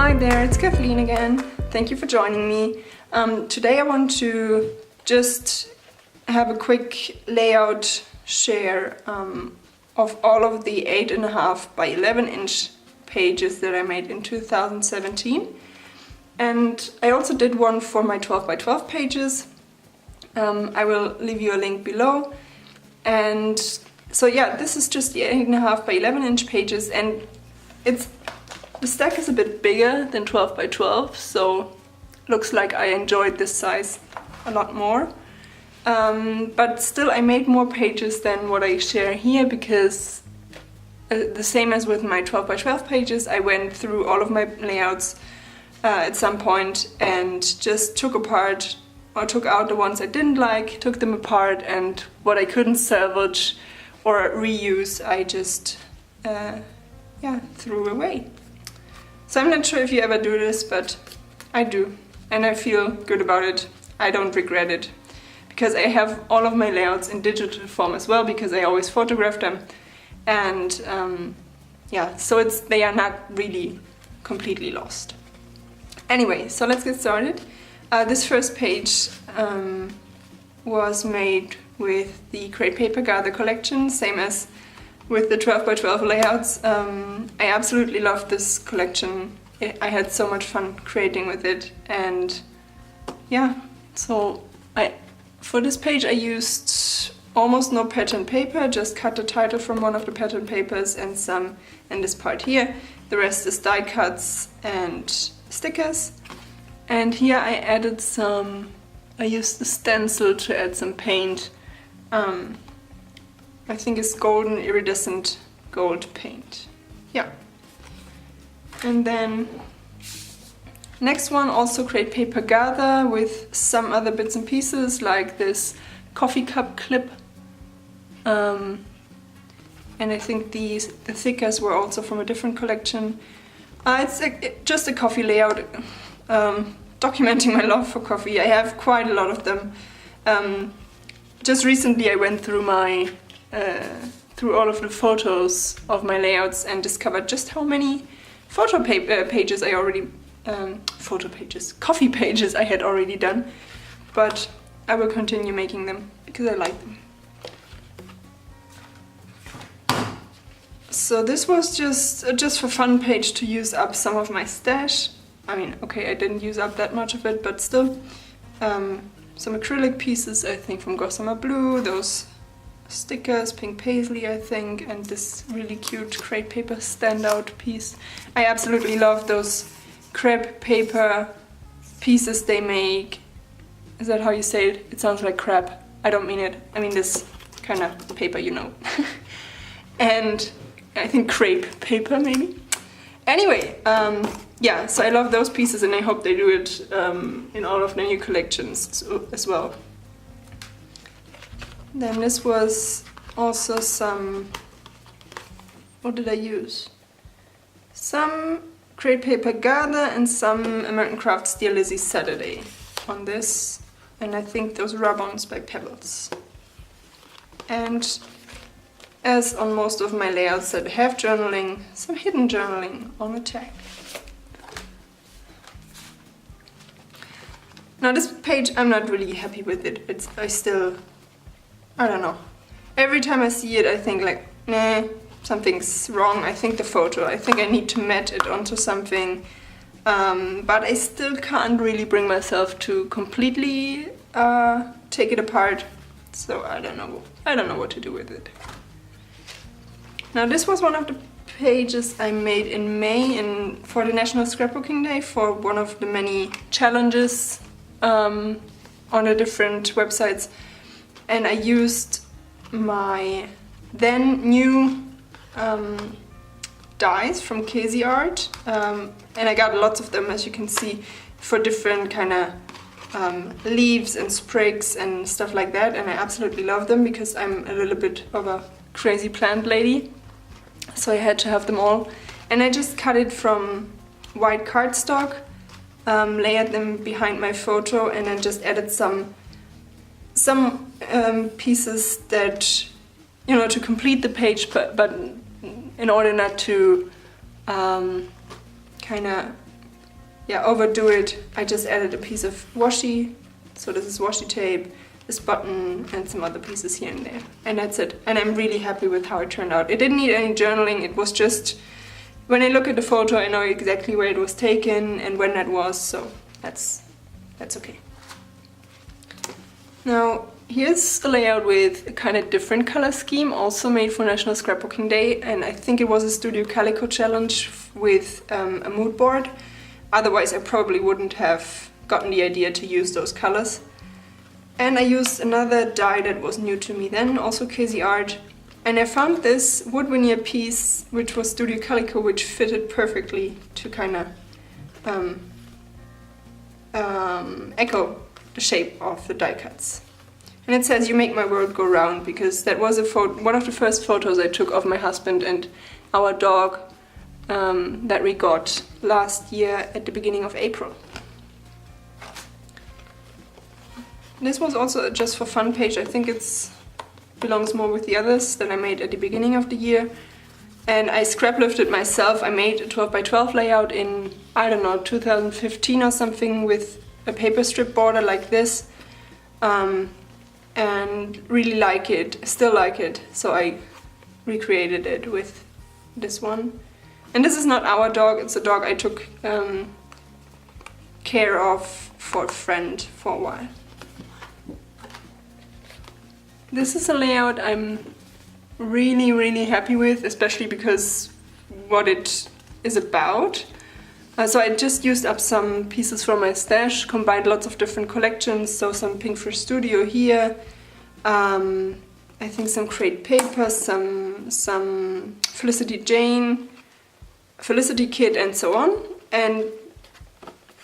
Hi there, it's Kathleen again. Thank you for joining me. Today I want to just have a quick layout share of all of the 8.5 by 11 inch pages that I made in 2017. And I also did one for my 12 by 12 pages. I will leave you a link below. And so yeah, this is just the 8.5 by 11 inch pages, and the stack is a bit bigger than 12 by 12, so looks like I enjoyed this size a lot more. But still I made more pages than what I share here, because the same as with my 12 by 12 pages, I went through all of my layouts at some point and just took out the ones I didn't like, took them apart, and what I couldn't salvage or reuse, I just threw away. So I'm not sure if you ever do this, but I do, and I feel good about it. I don't regret it, because I have all of my layouts in digital form as well, because I always photograph them, and so they are not really completely lost. Anyway, so let's get started. This first page was made with the Create Paper Gather collection, same as with the 12 by 12 layouts. I absolutely loved this collection. I had so much fun creating with it, and yeah, so for this page I used almost no pattern paper, just cut the title from one of the pattern papers and some in this part here. The rest is die cuts and stickers. And here I added I used the stencil to add some paint. I think it's golden iridescent gold paint. Yeah. And then next one, also Create Paper Gather with some other bits and pieces, like this coffee cup clip. And I think the thickers were also from a different collection. It's just a coffee layout, documenting my love for coffee. I have quite a lot of them. Just recently I went through through all of the photos of my layouts and discovered just how many coffee pages I had already done. But I will continue making them because I like them. So this was just for fun page to use up some of my stash. I mean, okay, I didn't use up that much of it, but still. Some acrylic pieces, I think, from Gossamer Blue, those stickers, pink paisley, I think, and this really cute crepe paper standout piece. I absolutely love those crepe paper pieces they make. Is that how you say it? It sounds like crap. I don't mean it. I mean this kind of paper, you know. And I think crepe paper, maybe. Anyway, yeah, so I love those pieces, and I hope they do it in all of the new collections as well. Then this was also some, what did I use? Some Create Paper Gather and some American Craft Dear Lizzie Saturday on this, and I think those rub-ons by Pebbles. And as on most of my layouts that have journaling, some hidden journaling on the tag. Now this page, I'm not really happy with it. I don't know. Every time I see it I think like, nah, something's wrong. I think I need to mat it onto something. But I still can't really bring myself to completely take it apart. So I don't know what to do with it. Now this was one of the pages I made in May for the National Scrapbooking Day, for one of the many challenges on the different websites, and I used my then new dies from Casey Art, and I got lots of them, as you can see, for different kind of leaves and sprigs and stuff like that, and I absolutely love them because I'm a little bit of a crazy plant lady, so I had to have them all. And I just cut it from white cardstock, layered them behind my photo, and then just added some pieces that, you know, to complete the page, but in order not to kind of overdo it, I just added a piece of washi. So this is washi tape, this button, and some other pieces here and there. And that's it. And I'm really happy with how it turned out. It didn't need any journaling. It was just, when I look at the photo, I know exactly where it was taken and when that was. So that's okay. Now, here's a layout with a kind of different color scheme, also made for National Scrapbooking Day, and I think it was a Studio Calico challenge with a mood board. Otherwise, I probably wouldn't have gotten the idea to use those colors. And I used another die that was new to me then, also Casey Art, and I found this wood veneer piece, which was Studio Calico, which fitted perfectly to kind of echo the shape of the die cuts. And it says, "You make my world go round," because that was one of the first photos I took of my husband and our dog that we got last year at the beginning of April. This was also a just for fun page. I think it belongs more with the others that I made at the beginning of the year. And I scrap lifted myself. I made a 12 by 12 layout in, I don't know, 2015 or something, with a paper strip border like this. And really like it, still like it. So I recreated it with this one. And this is not our dog, it's a dog I took care of for a friend for a while. This is a layout I'm really happy with, especially because what it is about. So I just used up some pieces from my stash, combined lots of different collections, so some Pinkfish Studio here, I think some Crate paper, some Felicity Jane, Felicity Kit, and so on. And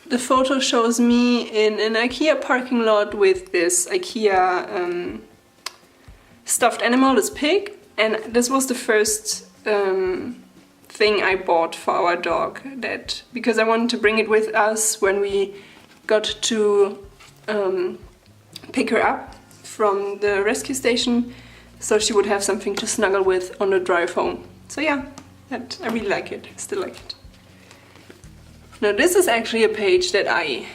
the photo shows me in an IKEA parking lot with this IKEA stuffed animal, this pig, and this was the first thing I bought for our dog, because I wanted to bring it with us when we got to pick her up from the rescue station, so she would have something to snuggle with on the drive home. So yeah, I really like it, still like it. Now this is actually a page that I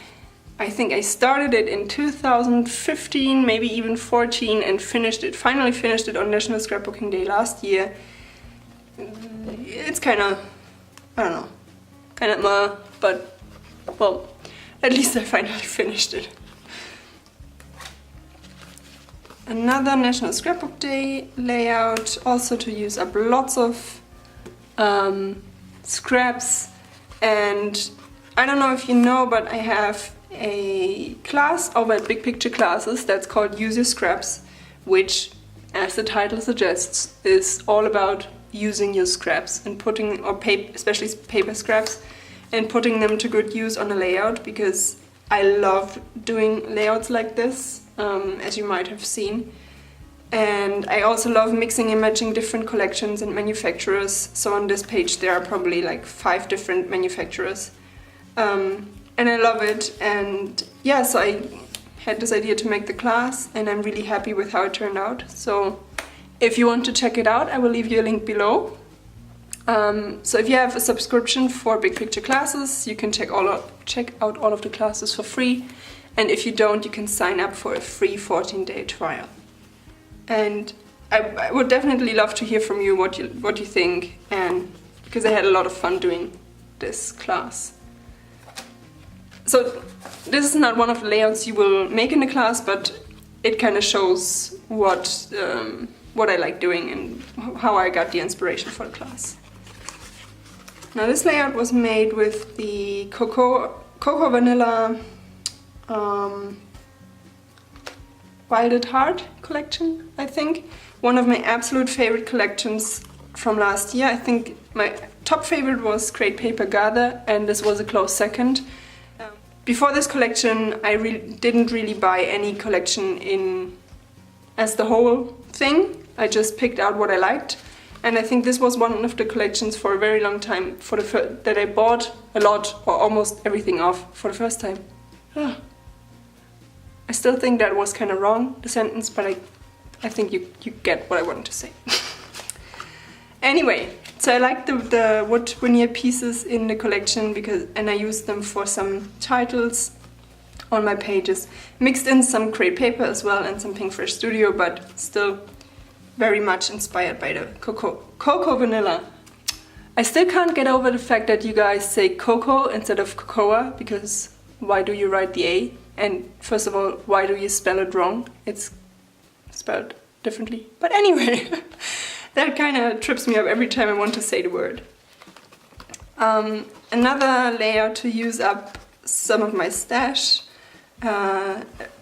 think I started it in 2015, maybe even 14, and finally finished it on National Scrapbooking Day last year. It's kind of, I don't know, kind of but well, at least I finally finished it. Another National Scrapbook Day layout, also to use up lots of scraps. And I don't know if you know, but I have a class over at Big Picture Classes that's called Use Your Scraps, which, as the title suggests, is all about using your scraps and putting, especially paper scraps, and putting them to good use on a layout, because I love doing layouts like this, as you might have seen. And I also love mixing and matching different collections and manufacturers. So on this page there are probably like 5 different manufacturers. And I love it. And yeah, so I had this idea to make the class, and I'm really happy with how it turned out. So if you want to check it out, I will leave you a link below. So if you have a subscription for Big Picture Classes, you can check out all of the classes for free. And if you don't, you can sign up for a free 14-day trial. And I would definitely love to hear from you what you think, and because I had a lot of fun doing this class. So this is not one of the layouts you will make in the class, but it kind of shows what I like doing and how I got the inspiration for the class. Now this layout was made with the Cocoa Vanilla Wild at Heart collection, I think. One of my absolute favorite collections from last year. I think my top favorite was Crate Paper Gather, and this was a close second. Before this collection, I didn't really buy any collection as the whole thing. I just picked out what I liked. And I think this was one of the collections for a very long time that I bought a lot or almost everything off for the first time. I still think that was kind of wrong, the sentence, but I think you get what I wanted to say. Anyway, So I like the wood veneer pieces in the collection and I use them for some titles on my pages. Mixed in some crepe paper as well and some Pinkfresh Studio, but still very much inspired by the cocoa vanilla. I still can't get over the fact that you guys say cocoa instead of cocoa, because why do you write the A? And first of all, why do you spell it wrong? It's spelled differently. But anyway, that kind of trips me up every time I want to say the word. Another layout to use up some of my stash.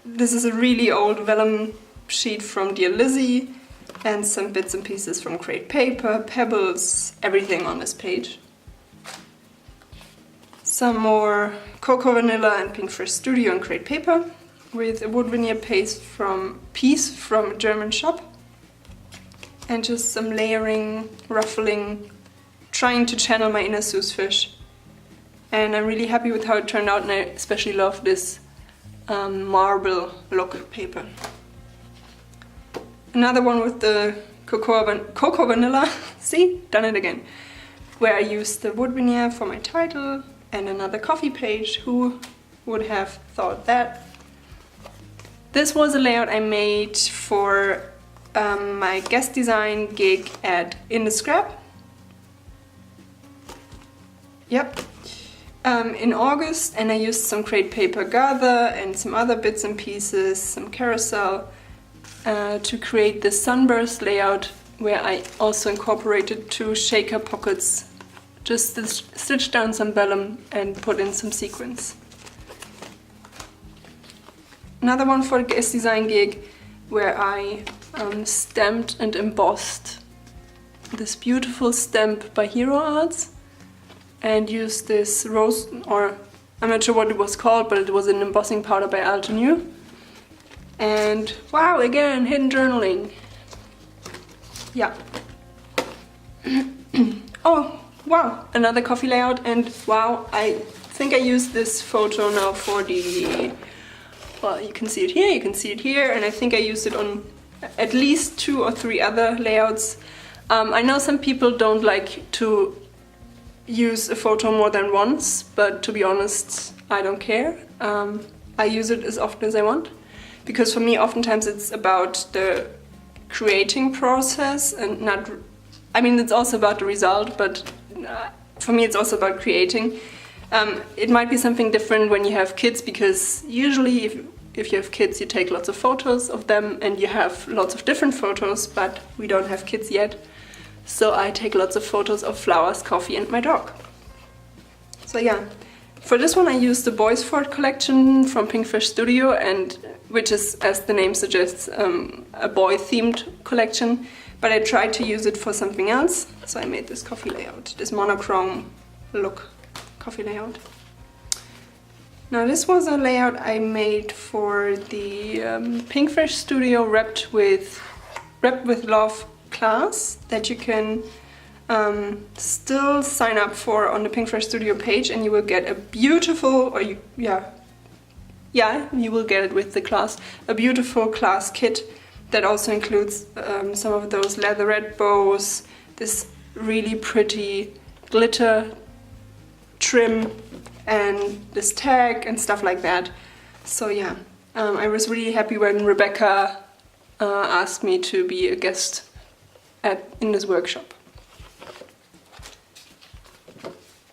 This is a really old vellum sheet from Dear Lizzie and some bits and pieces from crepe paper, pebbles, everything on this page. Some more cocoa vanilla and Pinkfresh Studio and crepe paper with a wood veneer piece from a German shop. And just some layering, ruffling, trying to channel my inner Seuss fish. And I'm really happy with how it turned out, and I especially love this marble look paper. Another one with the cocoa vanilla, see, done it again, where I used the wood veneer for my title, and another coffee page. Who would have thought that? This was a layout I made for my guest design gig in the Scrap. Yep. In August, and I used some crepe paper gather and some other bits and pieces, some carousel, to create this sunburst layout, where I also incorporated 2 shaker pockets, just stitched down some vellum and put in some sequins. Another one for the guest design gig, where I stamped and embossed this beautiful stamp by Hero Arts and used this rose, or I'm not sure what it was called, but it was an embossing powder by Altenew. And wow, again, hidden journaling. Yeah. Oh, wow, another coffee layout, and wow, I think I used this photo now for the, well, you can see it here, you can see it here, and I think I used it on at least 2 or 3 other layouts. I know some people don't like to use a photo more than once, but to be honest, I don't care. I use it as often as I want, because for me oftentimes it's about the creating process and not, I mean, it's also about the result, but for me it's also about creating. It might be something different when you have kids, because usually if you have kids you take lots of photos of them and you have lots of different photos, but we don't have kids yet. So I take lots of photos of flowers, coffee and my dog. So yeah, for this one I used the Boys Fort collection from Pinkfresh Studio, and which is, as the name suggests, a boy themed collection, but I tried to use it for something else, so I made this coffee layout, this monochrome look coffee layout. Now this was a layout I made for the Pinkfresh Studio wrapped with love class that you can still sign up for on the Pinkfresh Studio page, and you will get a beautiful, you will get it with the class, a beautiful class kit that also includes some of those leatherette bows, this really pretty glitter trim, and this tag and stuff like that. So yeah, I was really happy when Rebecca asked me to be a guest in this workshop.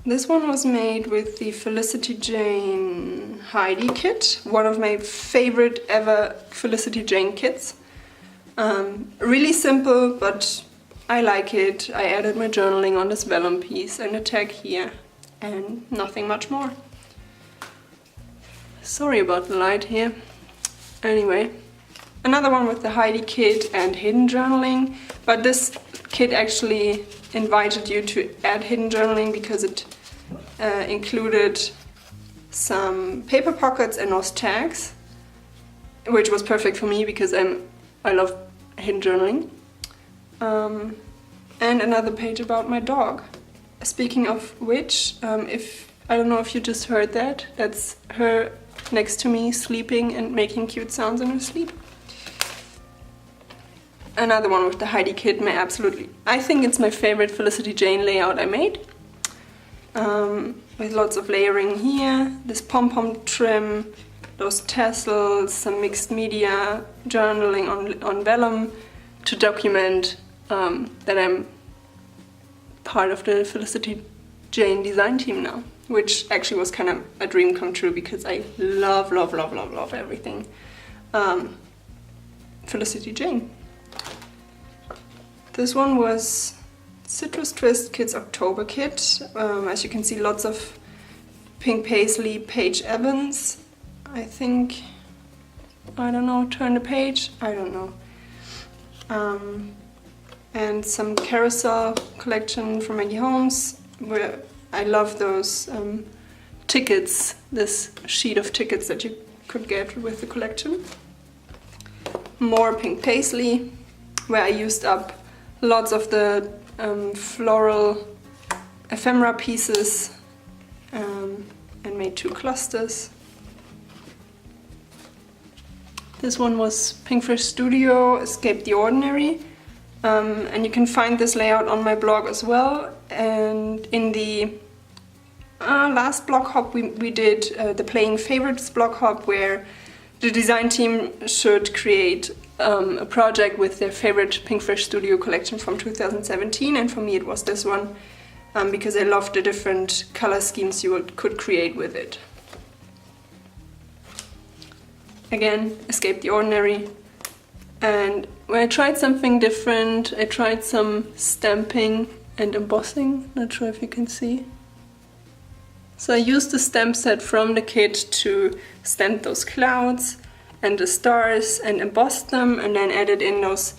This one was made with the Felicity Jane Heidi kit, one of my favorite ever Felicity Jane kits. Really simple, but I like it. I added my journaling on this vellum piece and a tag here, and nothing much more. Sorry about the light here. Anyway, another one with the Heidi kit and hidden journaling, but this kit actually invited you to add hidden journaling because it included some paper pockets and those tags, which was perfect for me because I love hidden journaling. And another page about my dog. Speaking of which, I don't know if you just heard that, that's her next to me sleeping and making cute sounds in her sleep. another one with the Heidi kit, I think it's my favorite Felicity Jane layout I made. With lots of layering here, this pom-pom trim, those tassels, some mixed media, journaling on vellum to document that I'm part of the Felicity Jane design team now, which actually was kind of a dream come true because I love everything Felicity Jane. This one was Citrus Twist Kids October kit. As you can see, lots of pink paisley Paige Evans. I think, I don't know, turn the page, I don't know. And some carousel collection from Maggie Holmes, where I love those tickets, this sheet of tickets that you could get with the collection. More pink paisley, where I used up lots of the floral ephemera pieces and made 2 clusters. This one was Pinkfish Studio, Escape the Ordinary. And you can find this layout on my blog as well. And in the last blog hop we did the Playing Favorites blog hop, where the design team should create a project with their favorite Pinkfish Studio collection from 2017, and for me it was this one, because I loved the different color schemes you could create with it. Again, Escape the Ordinary. And when I tried something different, I tried some stamping and embossing, not sure if you can see. So I used the stamp set from the kit to stamp those clouds and the stars and embossed them, and then added in those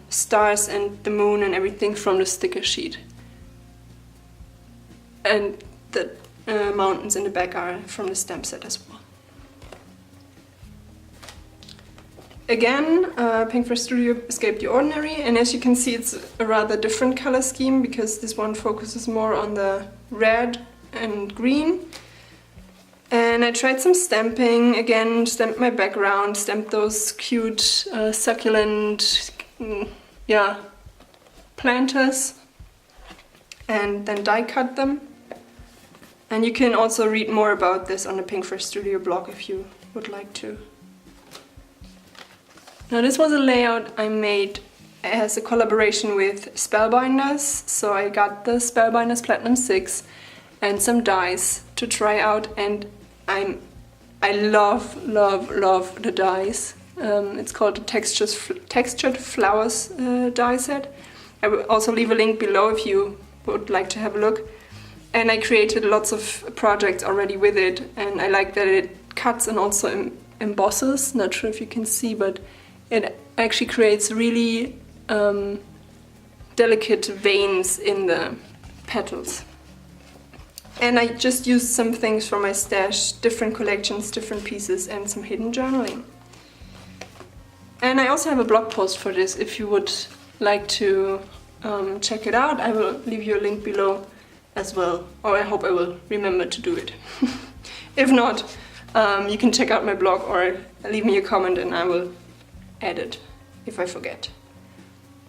stars and the moon and everything from the sticker sheet. And the mountains in the back are from the stamp set as well. Again, Pinkfish Studio Escape the Ordinary, and as you can see it's a rather different color scheme because this one focuses more on the red and green. And I tried some stamping, again, stamped my background, stamped those cute succulent planters, and then die cut them. And you can also read more about this on the Pinkfish Studio blog if you would like to. Now this was a layout I made as a collaboration with Spellbinders, so I got the Spellbinders Platinum 6 and some dies to try out, and I love the dies. It's called the Textured Flowers die set. I will also leave a link below if you would like to have a look. And I created lots of projects already with it, and I like that it cuts and also embosses. Not sure if you can see, but it actually creates really delicate veins in the petals. And I just used some things from my stash, different collections, different pieces, and some hidden journaling. And I also have a blog post for this if you would like to check it out. I will leave you a link below as well, or I hope I will remember to do it. If not, you can check out my blog or leave me a comment and I will add it if I forget.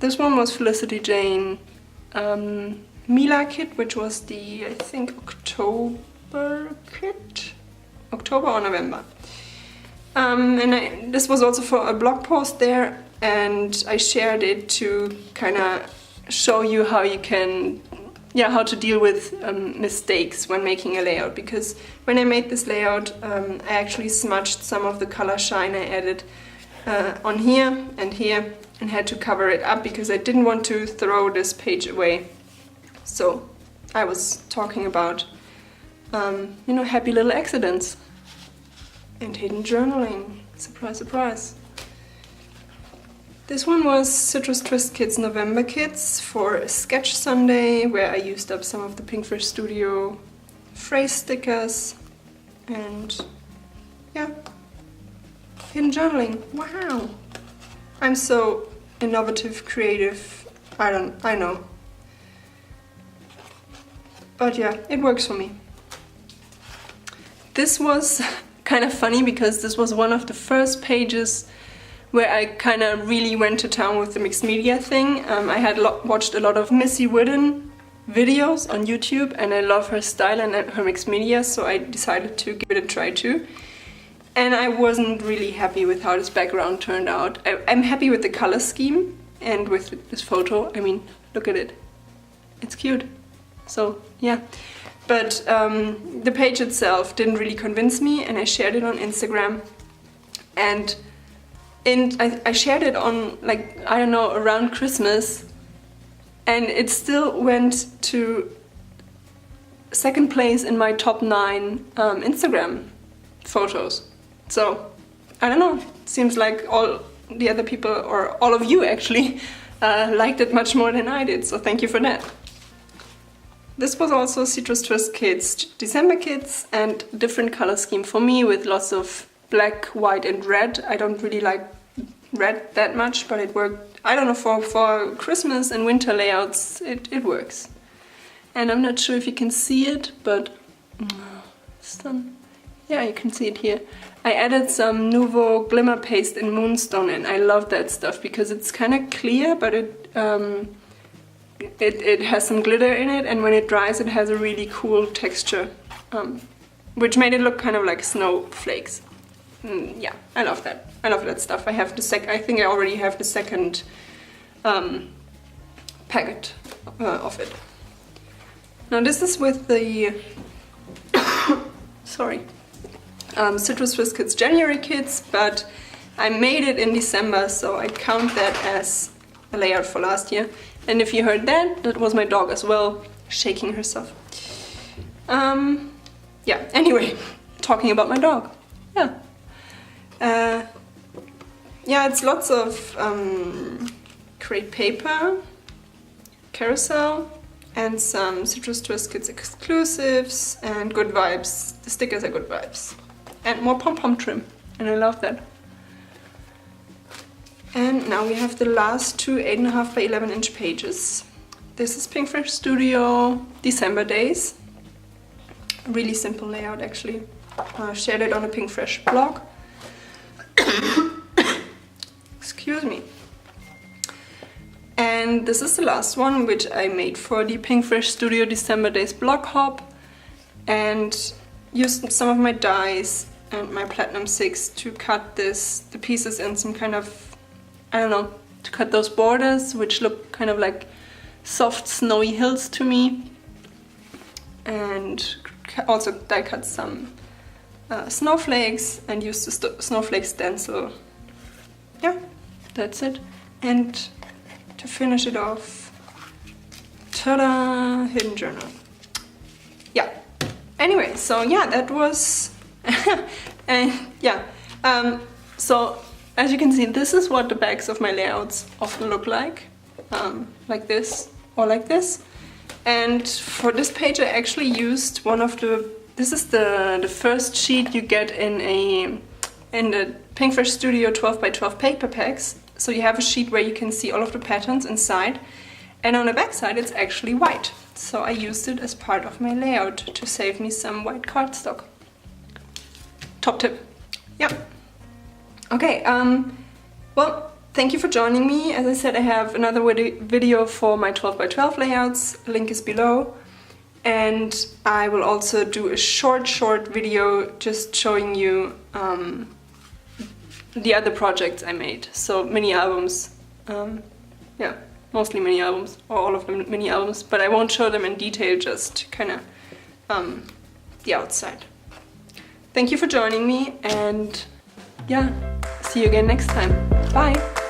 This one was Felicity Jane Mila kit, which was the, I think, October kit? October or November. And this was also for a blog post there, and I shared it to kind of show you how you can, how to deal with mistakes when making a layout. Because when I made this layout, I actually smudged some of the color shine I added on here, and had to cover it up because I didn't want to throw this page away. So I was talking about, happy little accidents and hidden journaling. Surprise, surprise. This one was Citrus Twist Kids November kits for a Sketch Sunday, where I used up some of the Pinkfish Studio phrase stickers and hidden journaling. Wow! I'm so innovative, creative. I know. But yeah, it works for me. This was kind of funny because this was one of the first pages where I kind of really went to town with the mixed media thing. I had watched a lot of Missy Wooden videos on YouTube, and I love her style and her mixed media, so I decided to give it a try too. And I wasn't really happy with how this background turned out. I'm happy with the color scheme and with this photo. I mean, look at it. It's cute. So yeah. But the page itself didn't really convince me, and I shared it on Instagram. And I shared it on, like, I don't know, around Christmas, and it still went to second place in my top 9 Instagram photos. So, I don't know, it seems like all the other people, or all of you actually, liked it much more than I did, so thank you for that. This was also Citrus Twist Kids December Kits, and different color scheme for me with lots of black, white and red. I don't really like red that much, but it worked. I don't know, for Christmas and winter layouts it works. And I'm not sure if you can see it, but it's done. Yeah, you can see it here. I added some Nuvo glimmer paste in Moonstone, and I love that stuff because it's kind of clear, but it has some glitter in it, and when it dries it has a really cool texture, which made it look kind of like snowflakes. Yeah, I love that. I love that stuff. I think I already have the second packet of it. Now this is with the sorry, Citrus Twist Kids January kits, but I made it in December, so I count that as a layout for last year. And if you heard that, that was my dog as well, shaking herself. Yeah, anyway, talking about my dog. Yeah. Yeah, it's lots of crepe paper, carousel, and some Citrus Twist Kids exclusives, and good vibes. The stickers are good vibes. And more pom-pom trim, and I love that. And now we have the last 2 8.5 by 11 inch pages. This is Pinkfresh Studio December Days. Really simple layout actually. Shared it on a Pinkfresh blog. Excuse me. And this is the last one, which I made for the Pinkfresh Studio December Days blog hop, and used some of my dies and my Platinum 6 to cut the pieces in some kind of, I don't know, to cut those borders, which look kind of like soft snowy hills to me. And also die cut some snowflakes and used the snowflake stencil. Yeah, that's it. And to finish it off, ta-da, hidden journal. Yeah. Anyway, so yeah, that was, and yeah. So as you can see, this is what the backs of my layouts often look like this or like this. And for this page, I actually used one of this is the first sheet you get in the Pinkfresh Studio 12 by 12 paper packs. So you have a sheet where you can see all of the patterns inside, and on the back side it's actually white. So I used it as part of my layout to save me some white cardstock. Top tip. Yeah. Okay, well, thank you for joining me. As I said, I have another video for my 12 by 12 layouts. Link is below. And I will also do a short video just showing you the other projects I made. So mini albums, yeah, mostly mini albums, or all of them mini albums, but I won't show them in detail, just kind of the outside. Thank you for joining me, and yeah, see you again next time. Bye!